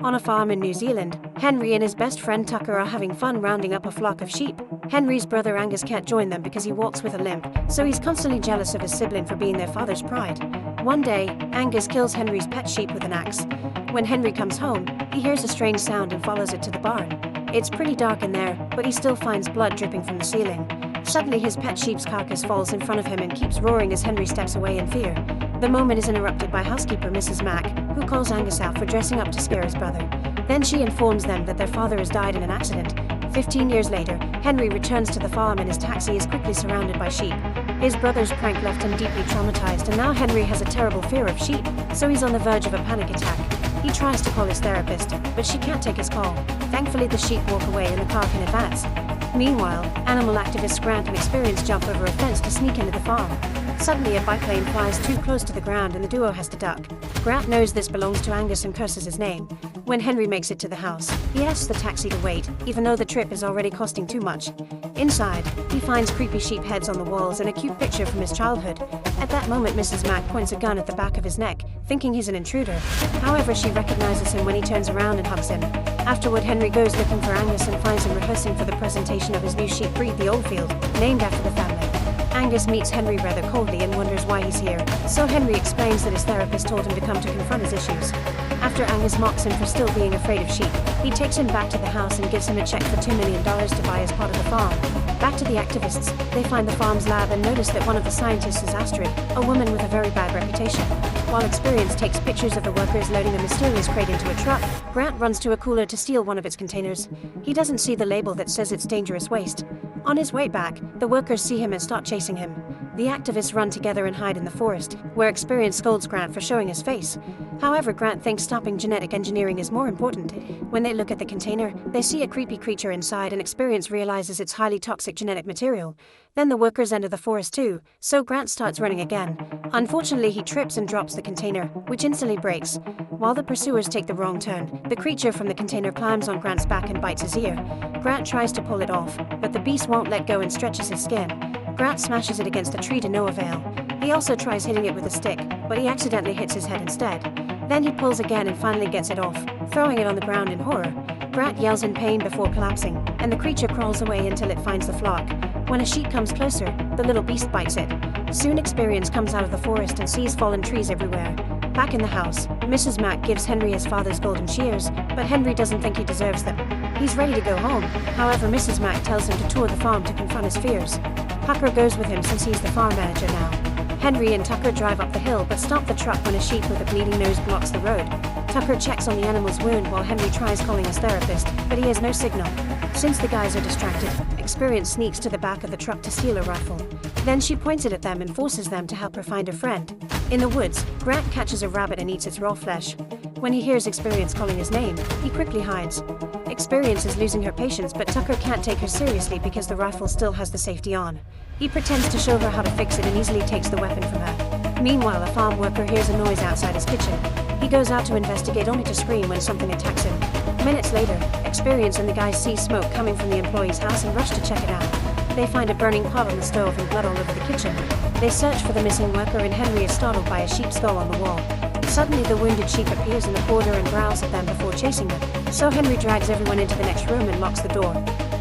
On a farm in New Zealand, Henry and his best friend Tucker are having fun rounding up a flock of sheep. Henry's brother Angus can't join them because he walks with a limp, so he's constantly jealous of his sibling for being their father's pride. One day, Angus kills Henry's pet sheep with an axe. When Henry comes home, he hears a strange sound and follows it to the barn. It's pretty dark in there, but he still finds blood dripping from the ceiling. Suddenly his pet sheep's carcass falls in front of him and keeps roaring as Henry steps away in fear. The moment is interrupted by housekeeper Mrs. Mack, who calls Angus out for dressing up to scare his brother. Then she informs them that their father has died in an accident. 15 years later, Henry returns to the farm and his taxi is quickly surrounded by sheep. His brother's prank left him deeply traumatized, and now Henry has a terrible fear of sheep, so he's on the verge of a panic attack. He tries to call his therapist, but she can't take his call. Thankfully, the sheep walk away and the car can advance. Meanwhile, animal activists Grant and Experience jump over a fence to sneak into the farm. Suddenly, a biplane flies too close to the ground and the duo has to duck. Grant knows this belongs to Angus and curses his name. When Henry makes it to the house, he asks the taxi to wait, even though the trip is already costing too much. Inside, he finds creepy sheep heads on the walls and a cute picture from his childhood. At that moment, Mrs. Mack points a gun at the back of his neck, thinking he's an intruder. However, she recognizes him when he turns around and hugs him. Afterward, Henry goes looking for Angus and finds him rehearsing for the presentation of his new sheep breed, the Oldfield, named after the family. Angus meets Henry rather coldly and wonders why he's here, so Henry explains that his therapist told him to come to confront his issues. After Angus mocks him for still being afraid of sheep, he takes him back to the house and gives him a check for $2 million to buy his part of the farm. Back to the activists, they find the farm's lab and notice that one of the scientists is Astrid, a woman with a very bad reputation. While Experience takes pictures of the workers loading a mysterious crate into a truck, Grant runs to a cooler to steal one of its containers. He doesn't see the label that says it's dangerous waste. On his way back, the workers see him and start chasing him. The activists run together and hide in the forest, where Experience scolds Grant for showing his face. However, Grant thinks stopping genetic engineering is more important. When they look at the container, they see a creepy creature inside and Experience realizes it's highly toxic genetic material. Then the workers enter the forest too, so Grant starts running again. Unfortunately, he trips and drops the container, which instantly breaks. While the pursuers take the wrong turn, the creature from the container climbs on Grant's back and bites his ear. Grant tries to pull it off, but the beast won't let go and stretches his skin. Grant smashes it against a tree to no avail. He also tries hitting it with a stick, but he accidentally hits his head instead. Then he pulls again and finally gets it off, throwing it on the ground in horror. Grant yells in pain before collapsing, and the creature crawls away until it finds the flock. When a sheep comes closer, the little beast bites it. Soon Experience comes out of the forest and sees fallen trees everywhere. Back in the house, Mrs. Mack gives Henry his father's golden shears, but Henry doesn't think he deserves them. He's ready to go home. However, Mrs. Mack tells him to tour the farm to confront his fears. Tucker goes with him since he's the farm manager now. Henry and Tucker drive up the hill but stop the truck when a sheep with a bleeding nose blocks the road. Tucker checks on the animal's wound while Henry tries calling his therapist, but he has no signal. Since the guys are distracted, Experience sneaks to the back of the truck to steal a rifle. Then she points it at them and forces them to help her find a friend. In the woods, Grant catches a rabbit and eats its raw flesh. When he hears Experience calling his name, he quickly hides. Experience is losing her patience, but Tucker can't take her seriously because the rifle still has the safety on. He pretends to show her how to fix it and easily takes the weapon from her. Meanwhile, a farm worker hears a noise outside his kitchen. He goes out to investigate only to scream when something attacks him. Minutes later, Experience and the guys see smoke coming from the employee's house and rush to check it out. They find a burning pot on the stove and blood all over the kitchen. They search for the missing worker and Henry is startled by a sheep skull on the wall. Suddenly, the wounded sheep appears in the corridor and growls at them before chasing them. So Henry drags everyone into the next room and locks the door.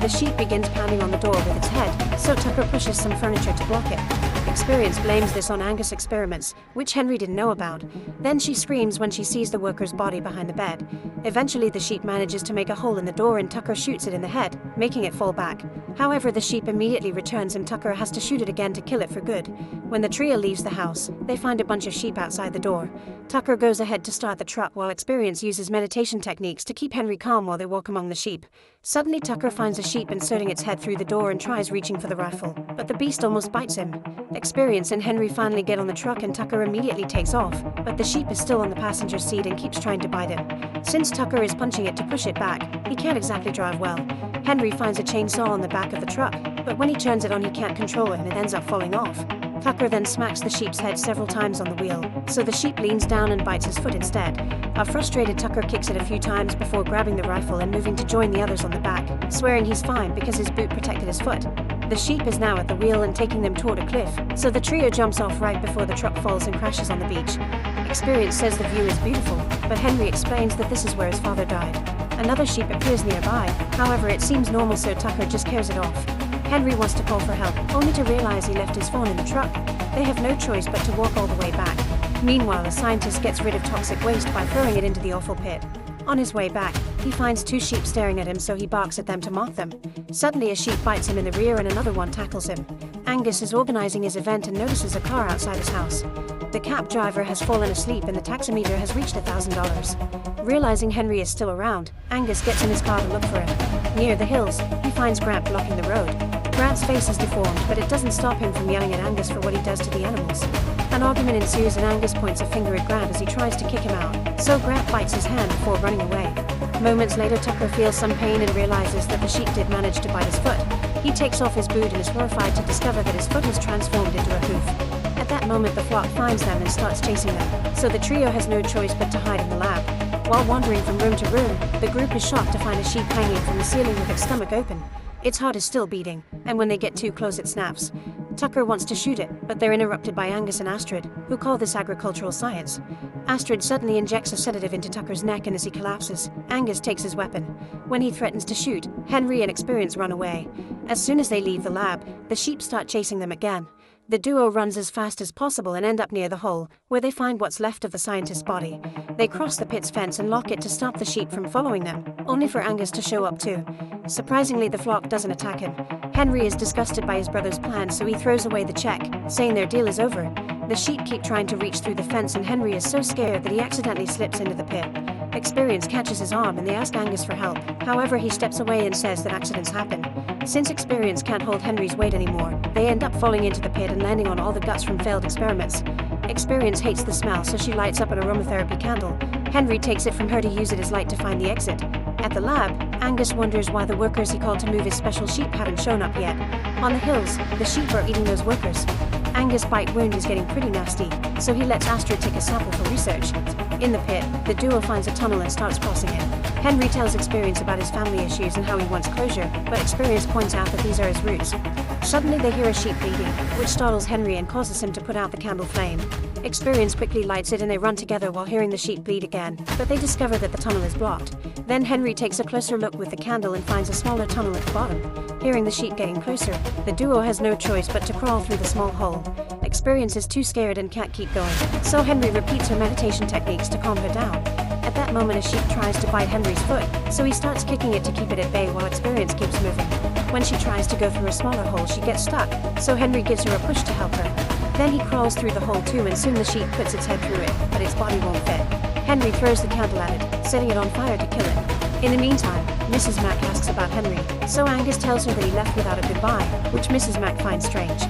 The sheep begins pounding on the door with its head, so Tucker pushes some furniture to block it. Experience blames this on Angus' experiments, which Henry didn't know about. Then she screams when she sees the worker's body behind the bed. Eventually, the sheep manages to make a hole in the door and Tucker shoots it in the head, making it fall back. However, the sheep immediately returns and Tucker has to shoot it again to kill it for good. When the trio leaves the house, they find a bunch of sheep outside the door. Tucker goes ahead to start the truck while Experience uses meditation techniques to keep Henry calm while they walk among the sheep. Suddenly, Tucker finds a sheep inserting its head through the door and tries reaching for the rifle, but the beast almost bites him. Experience and Henry finally get on the truck and Tucker immediately takes off, but the sheep is still on the passenger seat and keeps trying to bite him. Since Tucker is punching it to push it back, he can't exactly drive well. Henry finds a chainsaw on the back of the truck, but when he turns it on he can't control it and it ends up falling off. Tucker then smacks the sheep's head several times on the wheel, so the sheep leans down and bites his foot instead. A frustrated Tucker kicks it a few times before grabbing the rifle and moving to join the others on the back, swearing he's fine because his boot protected his foot. The sheep is now at the wheel and taking them toward a cliff, so the trio jumps off right before the truck falls and crashes on the beach. Experience says the view is beautiful, but Henry explains that this is where his father died. Another sheep appears nearby, however it seems normal so Tucker just carries it off. Henry wants to call for help, only to realize he left his phone in the truck. They have no choice but to walk all the way back. Meanwhile, a scientist gets rid of toxic waste by throwing it into the awful pit. On his way back, he finds 2 sheep staring at him, so he barks at them to mock them. Suddenly a sheep bites him in the rear and another one tackles him. Angus is organizing his event and notices a car outside his house. The cab driver has fallen asleep and the taximeter has reached $1,000. Realizing Henry is still around, Angus gets in his car to look for him. Near the hills, he finds Grant blocking the road. Grant's face is deformed, but it doesn't stop him from yelling at Angus for what he does to the animals. An argument ensues and Angus points a finger at Grant as he tries to kick him out, so Grant bites his hand before running away. Moments later, Tucker feels some pain and realizes that the sheep did manage to bite his foot. He takes off his boot and is horrified to discover that his foot has transformed into a hoof. At that moment, the flock finds them and starts chasing them, so the trio has no choice but to hide in the lab. While wandering from room to room, the group is shocked to find a sheep hanging from the ceiling with its stomach open. Its heart is still beating, and when they get too close it snaps. Tucker wants to shoot it, but they're interrupted by Angus and Astrid, who call this agricultural science. Astrid suddenly injects a sedative into Tucker's neck, and as he collapses, Angus takes his weapon. When he threatens to shoot, Henry and Experience run away. As soon as they leave the lab, the sheep start chasing them again. The duo runs as fast as possible and end up near the hole, where they find what's left of the scientist's body. They cross the pit's fence and lock it to stop the sheep from following them, only for Angus to show up too. Surprisingly, the flock doesn't attack him. Henry is disgusted by his brother's plan, so he throws away the check, saying their deal is over. The sheep keep trying to reach through the fence and Henry is so scared that he accidentally slips into the pit. Experience catches his arm and they ask Angus for help. However, he steps away and says that accidents happen. Since Experience can't hold Henry's weight anymore, they end up falling into the pit and landing on all the guts from failed experiments. Experience hates the smell, so she lights up an aromatherapy candle. Henry takes it from her to use it as light to find the exit. At the lab, Angus wonders why the workers he called to move his special sheep haven't shown up yet. On the hills, the sheep are eating those workers. Angus' bite wound is getting pretty nasty, so he lets Astrid take a sample for research. In the pit, the duo finds a tunnel and starts crossing it. Henry tells Experience about his family issues and how he wants closure, but Experience points out that these are his roots. Suddenly they hear a sheep bleeding, which startles Henry and causes him to put out the candle flame. Experience quickly lights it and they run together while hearing the sheep bleed again, but they discover that the tunnel is blocked. Then Henry takes a closer look with the candle and finds a smaller tunnel at the bottom. Hearing the sheep getting closer, the duo has no choice but to crawl through the small hole. Experience is too scared and can't keep going, so Henry repeats her meditation techniques to calm her down. At that moment, a sheep tries to bite Henry's foot, so he starts kicking it to keep it at bay while Experience keeps moving. When she tries to go through a smaller hole, she gets stuck, so Henry gives her a push to help her. Then he crawls through the hole too, and soon the sheep puts its head through it, but its body won't fit. Henry throws the candle at it, setting it on fire to kill it. In the meantime, Mrs. Mac asks about Henry, so Angus tells her that he left without a goodbye, which Mrs. Mac finds strange.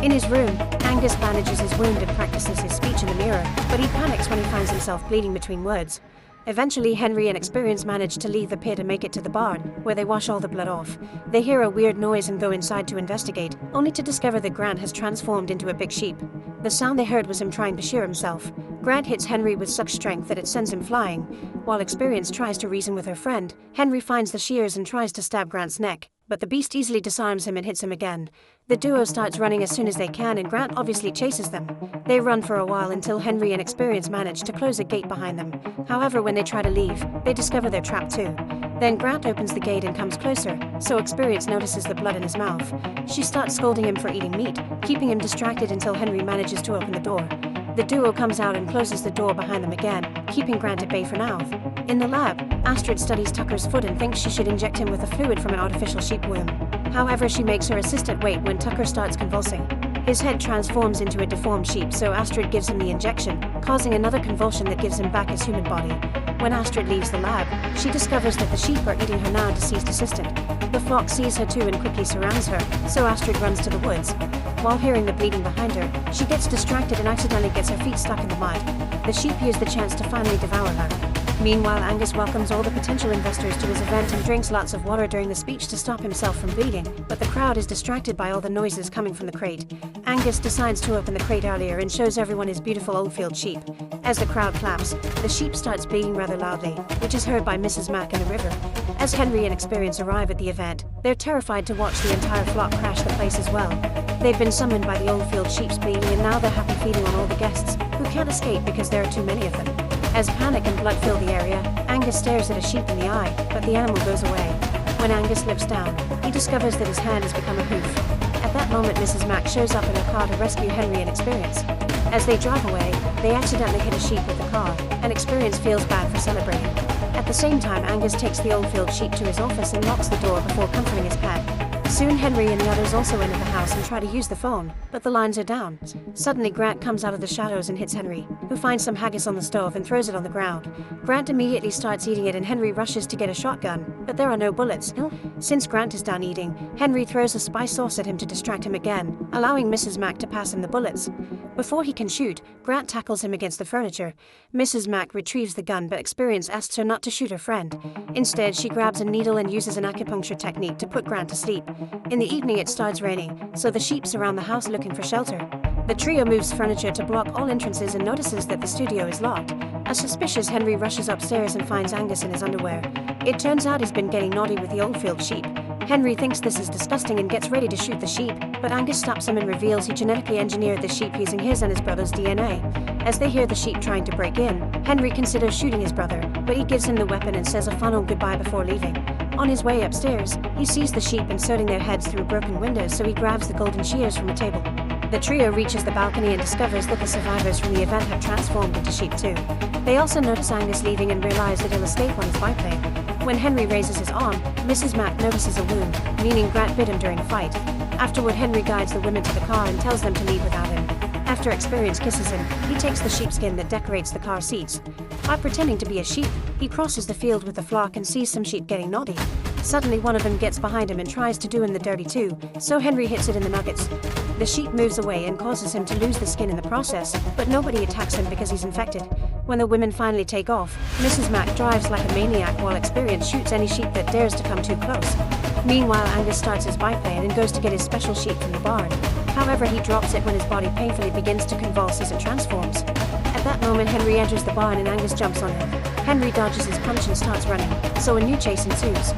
In his room, Angus bandages his wound and practices his speech in the mirror, but he panics when he finds himself bleeding between words. Eventually, Henry and Experience manage to leave the pit and make it to the barn, where they wash all the blood off. They hear a weird noise and go inside to investigate, only to discover that Grant has transformed into a big sheep. The sound they heard was him trying to shear himself. Grant hits Henry with such strength that it sends him flying. While Experience tries to reason with her friend, Henry finds the shears and tries to stab Grant's neck, but the beast easily disarms him and hits him again. The duo starts running as soon as they can, and Grant obviously chases them. They run for a while until Henry and Experience manage to close a gate behind them. However, when they try to leave, they discover they're trapped too. Then Grant opens the gate and comes closer, so Experience notices the blood in his mouth. She starts scolding him for eating meat, keeping him distracted until Henry manages to open the door. The duo comes out and closes the door behind them again, keeping Grant at bay for now. In the lab, Astrid studies Tucker's foot and thinks she should inject him with a fluid from an artificial sheep womb. However, she makes her assistant wait when Tucker starts convulsing. His head transforms into a deformed sheep, so Astrid gives him the injection, causing another convulsion that gives him back his human body. When Astrid leaves the lab, she discovers that the sheep are eating her now deceased assistant. The flock sees her too and quickly surrounds her, so Astrid runs to the woods. While hearing the bleeding behind her, she gets distracted and accidentally gets her feet stuck in the mud. The sheep use the chance to finally devour her. Meanwhile, Angus welcomes all the potential investors to his event and drinks lots of water during the speech to stop himself from bleeding, but the crowd is distracted by all the noises coming from the crate. Angus decides to open the crate earlier and shows everyone his beautiful Oldfield sheep. As the crowd claps, the sheep starts bleeding rather loudly, which is heard by Mrs. Mac in the river. As Henry and Experience arrive at the event, they're terrified to watch the entire flock crash the place as well. They've been summoned by the Oldfield sheep's bleeding, and now they're happy feeding on all the guests, who can't escape because there are too many of them. As panic and blood fill the area, Angus stares at a sheep in the eye, but the animal goes away. When Angus looks down, he discovers that his hand has become a hoof. At that moment, Mrs. Mack shows up in her car to rescue Henry and Experience. As they drive away, they accidentally hit a sheep with the car, and Experience feels bad for celebrating. At the same time, Angus takes the Oldfield sheep to his office and locks the door before comforting his pet. Soon Henry and the others also enter the house and try to use the phone, but the lines are down. Suddenly Grant comes out of the shadows and hits Henry, who finds some haggis on the stove and throws it on the ground. Grant immediately starts eating it and Henry rushes to get a shotgun, but there are no bullets. Since Grant is done eating, Henry throws a spice sauce at him to distract him again, allowing Mrs. Mack to pass him the bullets. Before he can shoot, Grant tackles him against the furniture. Mrs. Mack retrieves the gun, but Experience asks her not to shoot her friend. Instead, she grabs a needle and uses an acupuncture technique to put Grant to sleep. In the evening, it starts raining, so the sheep surround the house looking for shelter. The trio moves furniture to block all entrances and notices that the studio is locked. A suspicious Henry rushes upstairs and finds Angus in his underwear. It turns out he's been getting naughty with the Oldfield sheep. Henry thinks this is disgusting and gets ready to shoot the sheep, but Angus stops him and reveals he genetically engineered the sheep using his and his brother's DNA. As they hear the sheep trying to break in, Henry considers shooting his brother, but he gives him the weapon and says a final goodbye before leaving. On his way upstairs, he sees the sheep inserting their heads through broken windows, so he grabs the golden shears from a table. The trio reaches the balcony and discovers that the survivors from the event have transformed into sheep too. They also notice Angus leaving and realize that he'll escape on his biplane. When Henry raises his arm, Mrs. Mack notices a wound, meaning Grant bit him during a fight. Afterward, Henry guides the women to the car and tells them to leave without him. After Experience kisses him, he takes the sheepskin that decorates the car seats. By pretending to be a sheep, he crosses the field with the flock and sees some sheep getting naughty. Suddenly, one of them gets behind him and tries to do him the dirty too, so Henry hits it in the nuggets. The sheep moves away and causes him to lose the skin in the process, but nobody attacks him because he's infected. When the women finally take off, Mrs. Mack drives like a maniac while Experience shoots any sheep that dares to come too close. Meanwhile, Angus starts his biplane and goes to get his special sheep from the barn. However, he drops it when his body painfully begins to convulse as it transforms. At that moment, Henry enters the barn and Angus jumps on him. Henry dodges his punch and starts running, so a new chase ensues.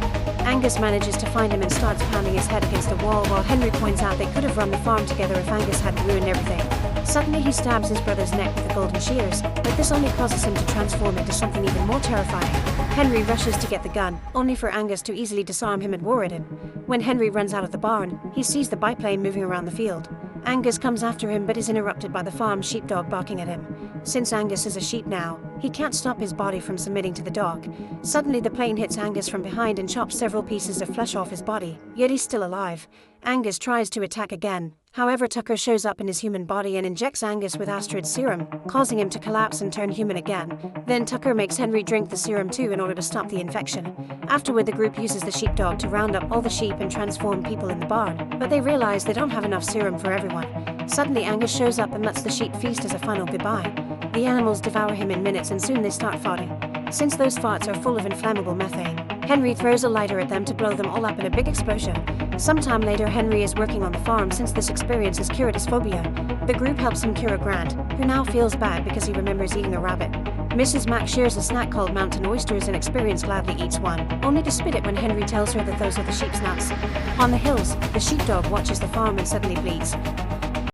Angus manages to find him and starts pounding his head against a wall while Henry points out they could have run the farm together if Angus hadn't ruined everything. Suddenly he stabs his brother's neck with the golden shears, but this only causes him to transform into something even more terrifying. Henry rushes to get the gun, only for Angus to easily disarm him and roar at him. When Henry runs out of the barn, he sees the biplane moving around the field. Angus comes after him but is interrupted by the farm sheepdog barking at him. Since Angus is a sheep now, he can't stop his body from submitting to the dog. Suddenly the plane hits Angus from behind and chops several pieces of flesh off his body, yet he's still alive. Angus tries to attack again. However, Tucker shows up in his human body and injects Angus with Astrid's serum, causing him to collapse and turn human again. Then Tucker makes Henry drink the serum too in order to stop the infection. Afterward, the group uses the sheepdog to round up all the sheep and transform people in the barn, but they realize they don't have enough serum for everyone. Suddenly, Angus shows up and lets the sheep feast as a final goodbye. The animals devour him in minutes and soon they start farting. Since those farts are full of inflammable methane, Henry throws a lighter at them to blow them all up in a big explosion. Sometime later, Henry is working on the farm since this experience has cured his phobia. The group helps him cure Grant, who now feels bad because he remembers eating a rabbit. Mrs. Mack shares a snack called mountain oysters and Experience gladly eats one, only to spit it when Henry tells her that those are the sheep's nuts. On the hills, the sheepdog watches the farm and suddenly bleeds.